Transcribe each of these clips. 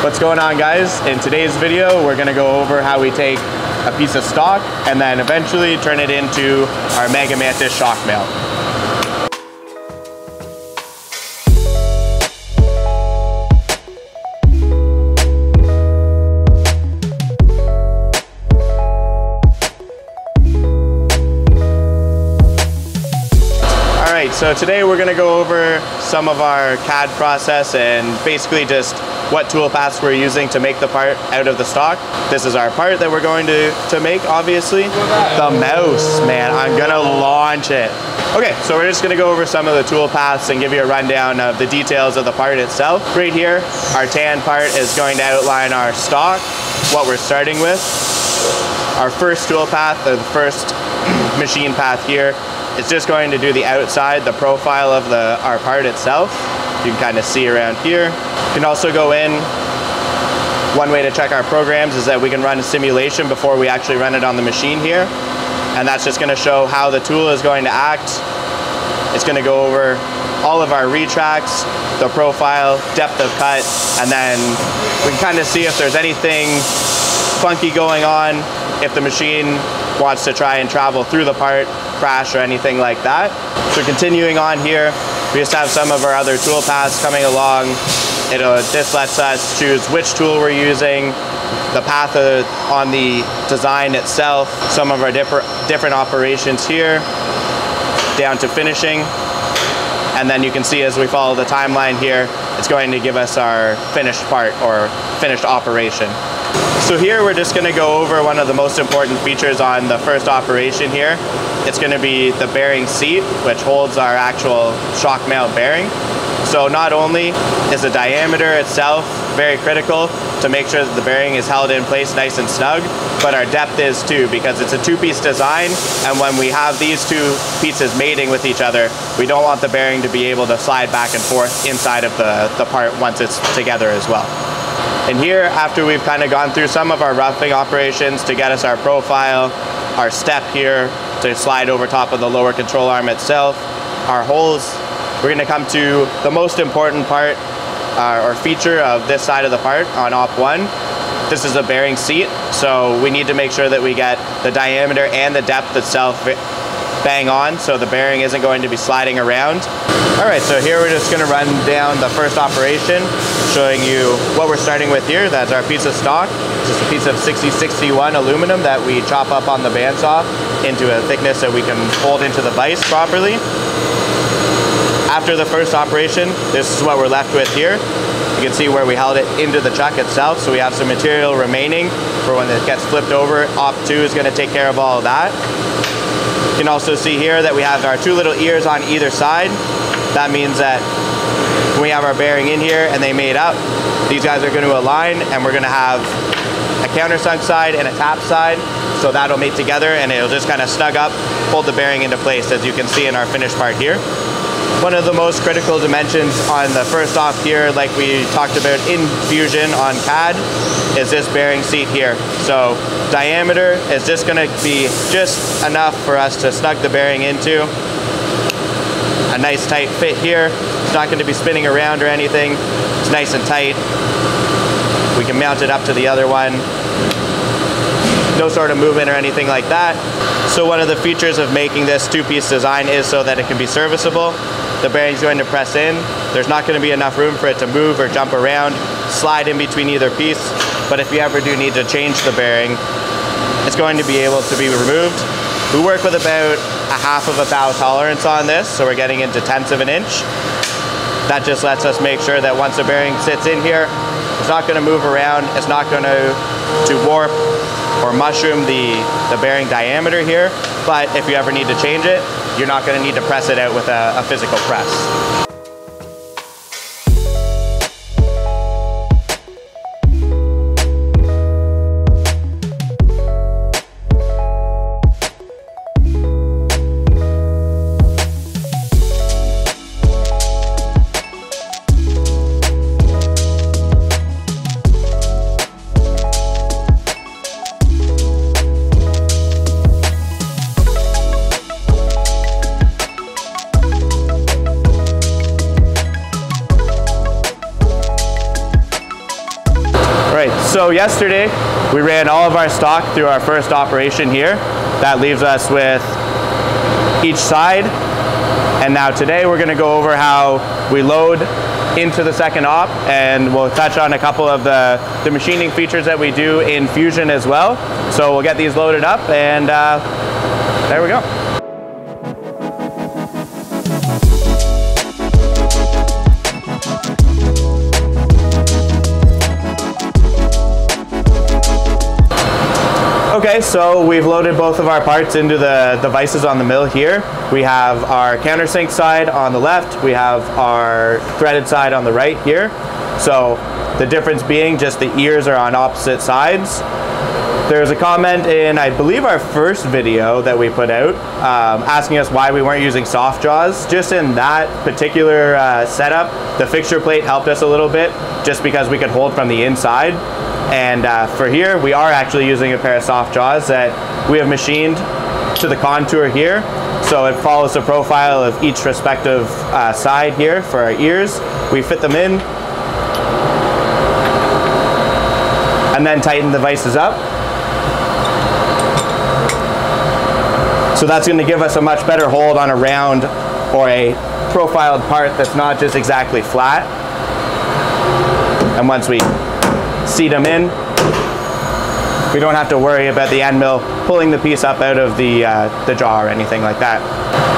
What's going on, guys? In today's video, we're gonna go over how we take a piece of stock and then eventually turn it into our Mega Mantis shock mount. Alright, so today we're going to go over some of our CAD process and basically just what tool paths we're using to make the part out of the stock. This is our part that we're going to make, obviously. The mouse, man, I'm going to launch it. Okay, so we're just going to go over some of the tool paths and give you a rundown of the details of the part itself. Right here, our tan part is going to outline our stock, what we're starting with. Our first tool path, or the first machine path here, it's just going to do the outside, the profile of our part itself. You can kind of see around here. You can also go in. One way to check our programs is that we can run a simulation before we actually run it on the machine here. And that's just going to show how the tool is going to act. It's going to go over all of our retracts, the profile, depth of cut, and then we can kind of see if there's anything funky going on, if the machine wants to try and travel through the part, crash or anything like that. So continuing on here, we just have some of our other tool paths coming along. This lets us choose which tool we're using, the path on the design itself, some of our different operations here, down to finishing. And then you can see as we follow the timeline here, it's going to give us our finished part or finished operation. So here we're just going to go over one of the most important features on the first operation here. It's going to be the bearing seat, which holds our actual shock mount bearing. So not only is the diameter itself very critical to make sure that the bearing is held in place nice and snug, but our depth is too, because it's a two-piece design, and when we have these two pieces mating with each other, we don't want the bearing to be able to slide back and forth inside of the part once it's together as well. And here, after we've kind of gone through some of our roughing operations to get us our profile, our step here to slide over top of the lower control arm itself, our holes, we're going to come to the most important part or feature of this side of the part on Op1. This is a bearing seat, so we need to make sure that we get the diameter and the depth itself bang on so the bearing isn't going to be sliding around. Alright, so here we're just going to run down the first operation, showing you what we're starting with here. That's our piece of stock. It's just a piece of 6061 aluminum that we chop up on the bandsaw into a thickness that we can fold into the vise properly. After the first operation, this is what we're left with here. You can see where we held it into the chuck itself, so we have some material remaining for when it gets flipped over. Op2 is going to take care of all of that. You can also see here that we have our two little ears on either side. That means that when we have our bearing in here and they mate up, these guys are going to align, and we're going to have a countersunk side and a tap side. So that'll mate together and it'll just kind of snug up, hold the bearing into place, as you can see in our finished part here. One of the most critical dimensions on the first off here, like we talked about in Fusion on CAD, is this bearing seat here. So diameter is just going to be just enough for us to snug the bearing into. A nice tight fit here. It's not going to be spinning around or anything. It's nice and tight. We can mount it up to the other one. No sort of movement or anything like that. So one of the features of making this two-piece design is so that it can be serviceable. The bearing's going to press in. There's not going to be enough room for it to move or jump around, slide in between either piece. But if you ever do need to change the bearing, it's going to be able to be removed. We work with about a half of a bow tolerance on this, so we're getting into tenths of an inch. That just lets us make sure that once the bearing sits in here, it's not going to move around, it's not going to warp or mushroom the bearing diameter here, but if you ever need to change it, you're not going to need to press it out with a physical press. right, so yesterday we ran all of our stock through our first operation here. That leaves us with each side. And now today we're gonna go over how we load into the second op, and we'll touch on a couple of the machining features that we do in Fusion as well. So we'll get these loaded up, and there we go. Okay, so we've loaded both of our parts into the vices on the mill here. We have our countersink side on the left, we have our threaded side on the right here. So the difference being just the ears are on opposite sides. There's a comment in, I believe, our first video that we put out asking us why we weren't using soft jaws. Just in that particular setup, the fixture plate helped us a little bit just because we could hold from the inside. And for here, we are actually using a pair of soft jaws that we have machined to the contour here. So it follows the profile of each respective side here for our ears. We fit them in and then tighten the vices up. So that's going to give us a much better hold on a round or a profiled part that's not just exactly flat. And once we seat them in, we don't have to worry about the end mill pulling the piece up out of the jaw or anything like that.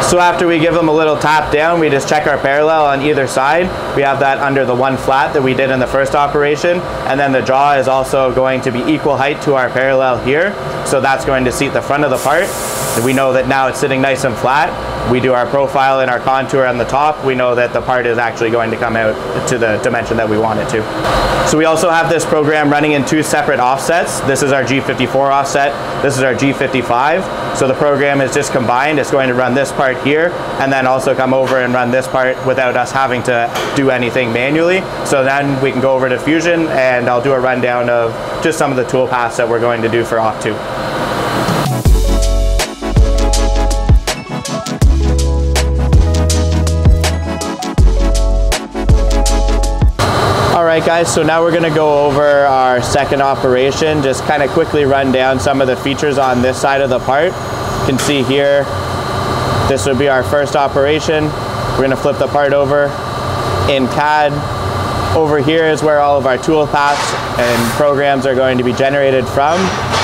So after we give them a little tap down, we just check our parallel on either side. We have that under the one flat that we did in the first operation, and then the jaw is also going to be equal height to our parallel here. So that's going to seat the front of the part. And we know that now it's sitting nice and flat. We do our profile and our contour on the top. We know that the part is actually going to come out to the dimension that we want it to. So we also have this program running in two separate offsets. This is our G54 offset. This is our G55. So the program is just combined. It's going to run this part here and then also come over and run this part without us having to do anything manually. So then we can go over to Fusion and I'll do a rundown of just some of the tool paths that we're going to do for Op 2. Alright guys, so now we're going to go over our second operation, just kind of quickly run down some of the features on this side of the part. You can see here, this would be our first operation. We're going to flip the part over in CAD. Over here is where all of our tool paths and programs are going to be generated from.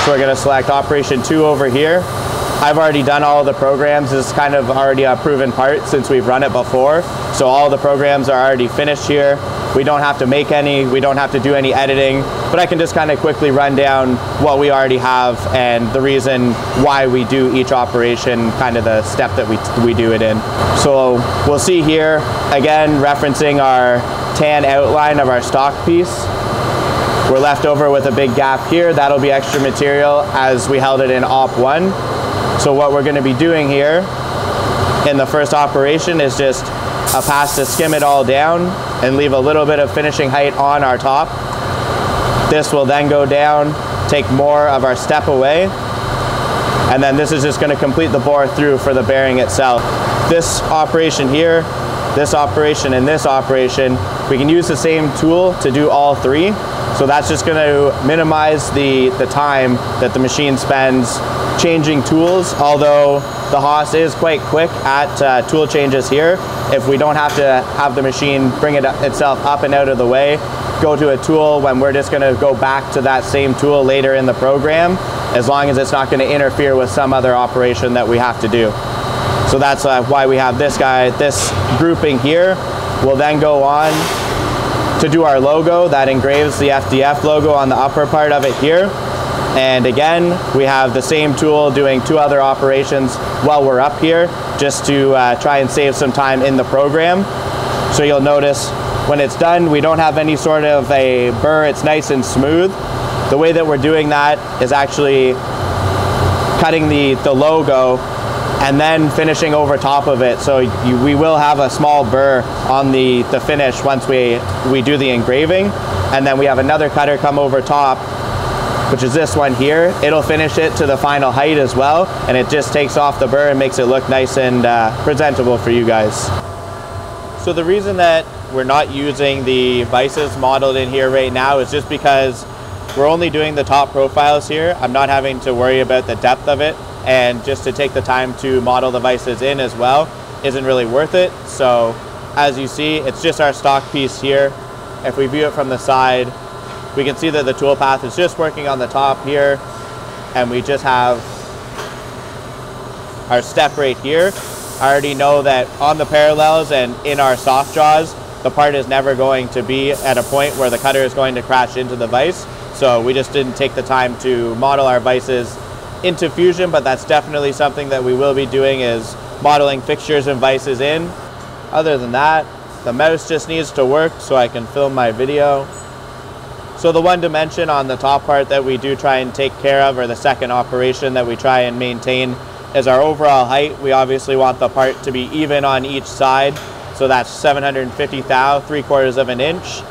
So we're going to select operation 2 over here. I've already done all of the programs. This is kind of already a proven part since we've run it before. So all the programs are already finished here. We don't have to make any, we don't have to do any editing, but I can just kind of quickly run down what we already have and the reason why we do each operation, kind of the step that we do it in. So we'll see here, again, referencing our tan outline of our stock piece. We're left over with a big gap here. That'll be extra material as we held it in Op 1. So what we're going to be doing here in the first operation is just a pass to skim it all down and leave a little bit of finishing height on our top. This will then go down, take more of our step away, and then this is just going to complete the bore through for the bearing itself. This operation here, this operation, and this operation, we can use the same tool to do all three. So that's just going to minimize the time that the machine spends changing tools, although the Haas is quite quick at tool changes here. If we don't have to have the machine bring itself up and out of the way, go to a tool when we're just going to go back to that same tool later in the program, as long as it's not going to interfere with some other operation that we have to do. So that's why we have this guy, this grouping here. We'll then go on to do our logo that engraves the FDF logo on the upper part of it here. And again, we have the same tool doing two other operations while we're up here, just to try and save some time in the program. So you'll notice when it's done, we don't have any sort of a burr, it's nice and smooth. The way that we're doing that is actually cutting the logo and then finishing over top of it. So we will have a small burr on the finish once we do the engraving. And then we have another cutter come over top, which is this one here. It'll finish it to the final height as well, and it just takes off the burr and makes it look nice and presentable for you guys. So the reason that we're not using the vices modeled in here right now is just because we're only doing the top profiles here. I'm not having to worry about the depth of it, and just to take the time to model the vices in as well isn't really worth it. So as you see, it's just our stock piece here. If we view it from the side, we can see that the toolpath is just working on the top here, and we just have our step right here. I already know that on the parallels and in our soft jaws, the part is never going to be at a point where the cutter is going to crash into the vise. So we just didn't take the time to model our vices into Fusion, but that's definitely something that we will be doing, is modeling fixtures and vices in. Other than that, the mouse just needs to work so I can film my video. So the one dimension on the top part that we do try and take care of, or the second operation that we try and maintain, is our overall height. We obviously want the part to be even on each side. So that's 750 thou, 3/4 of an inch.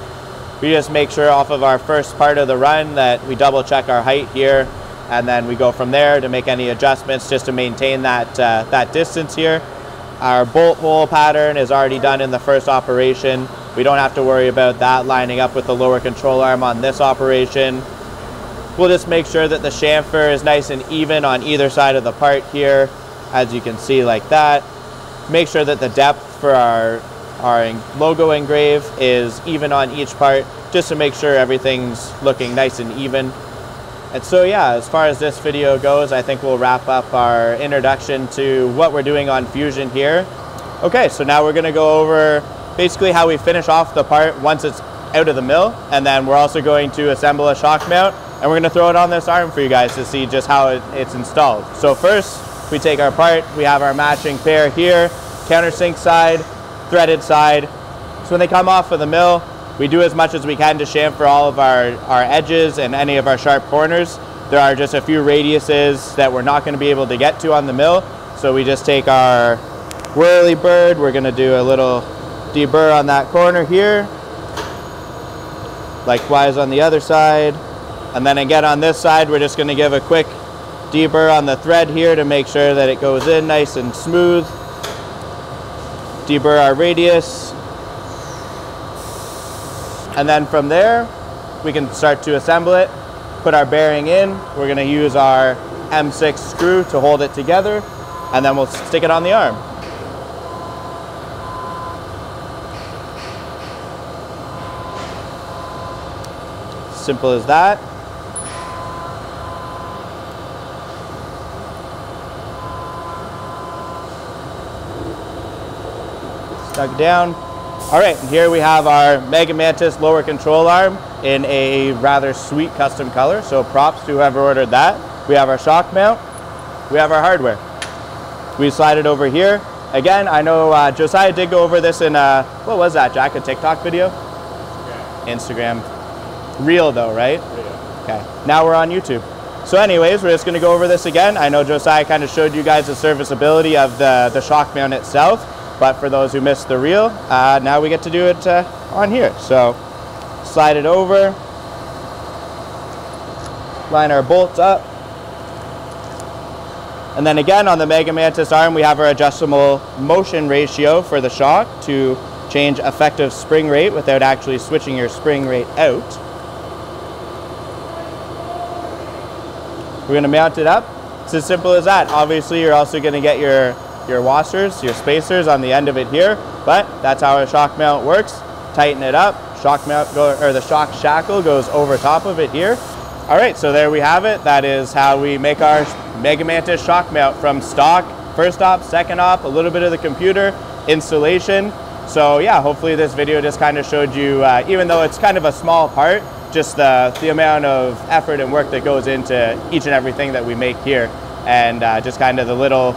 We just make sure off of our first part of the run that we double check our height here, and then we go from there to make any adjustments just to maintain that, that distance here. Our bolt hole pattern is already done in the first operation. We don't have to worry about that lining up with the lower control arm on this operation. We'll just make sure that the chamfer is nice and even on either side of the part here, as you can see, like that. Make sure that the depth for our logo engrave is even on each part, just to make sure everything's looking nice and even. And so yeah, as far as this video goes, I think we'll wrap up our introduction to what we're doing on Fusion here. Okay, so now we're gonna go over basically how we finish off the part once it's out of the mill, and then we're also going to assemble a shock mount, and we're gonna throw it on this arm for you guys to see just how it's installed. So first, we take our part, we have our matching pair here, countersink side, threaded side. So when they come off of the mill, we do as much as we can to chamfer all of our edges and any of our sharp corners. There are just a few radiuses that we're not going to be able to get to on the mill. So we just take our whirly bird, we're going to do a little deburr on that corner here. Likewise on the other side. And then again on this side, we're just going to give a quick deburr on the thread here to make sure that it goes in nice and smooth. Deburr our radius, and then from there we can start to assemble it, put our bearing in. We're going to use our M6 screw to hold it together, and then we'll stick it on the arm. Simple as that. Stuck down. All right, and here we have our Mega Mantis lower control arm in a rather sweet custom color, so props to whoever ordered that. We have our shock mount, we have our hardware. We slide it over here. Again, I know Josiah did go over this in a, what was that, Jack, a TikTok video? Instagram. Reel though, right? Okay, now we're on YouTube. So anyways, we're just gonna go over this again. I know Josiah kind of showed you guys the serviceability of the shock mount itself. But for those who missed the reel, now we get to do it on here. So slide it over, line our bolts up. And then again on the Mega Mantis arm, we have our adjustable motion ratio for the shock to change effective spring rate without actually switching your spring rate out. We're gonna mount it up. It's as simple as that. Obviously, you're also gonna get your washers, your spacers on the end of it here, but that's how a shock mount works. Tighten it up, shock mount or the shock shackle goes over top of it here. All right, so there we have it. That is how we make our Mega Mantis shock mount from stock, first op, second op, a little bit of the computer, installation. So yeah, hopefully this video just kind of showed you, even though it's kind of a small part, just the amount of effort and work that goes into each and everything that we make here, and just kind of the little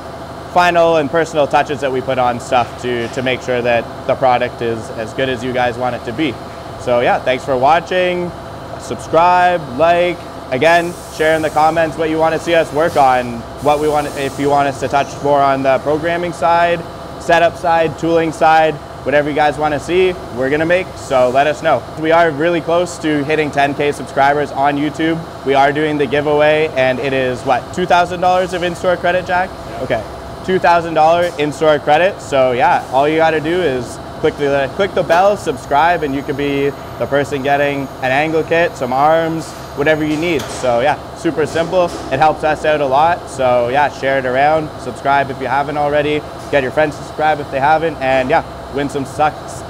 final and personal touches that we put on stuff to make sure that the product is as good as you guys want it to be. So yeah, thanks for watching. Subscribe, like, again, share in the comments what you want to see us work on, what we want, if you want us to touch more on the programming side, setup side, tooling side, whatever you guys want to see, we're gonna make, so let us know. We are really close to hitting 10K subscribers on YouTube. We are doing the giveaway, and it is what, $2,000 of in-store credit, Jack? Yeah. Okay. $2,000 in-store credit. So yeah, all you got to do is click the bell, subscribe, and you could be the person getting an angle kit, some arms, whatever you need. So yeah, super simple. It helps us out a lot. So yeah, share it around, subscribe if you haven't already, get your friends to subscribe if they haven't, and yeah, win some sucks.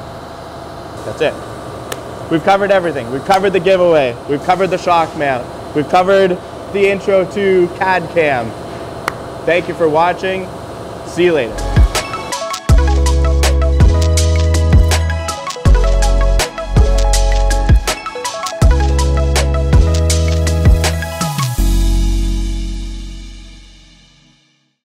That's it. We've covered everything. We've covered the giveaway. We've covered the shock mount. We've covered the intro to CAD cam. Thank you for watching. See you later.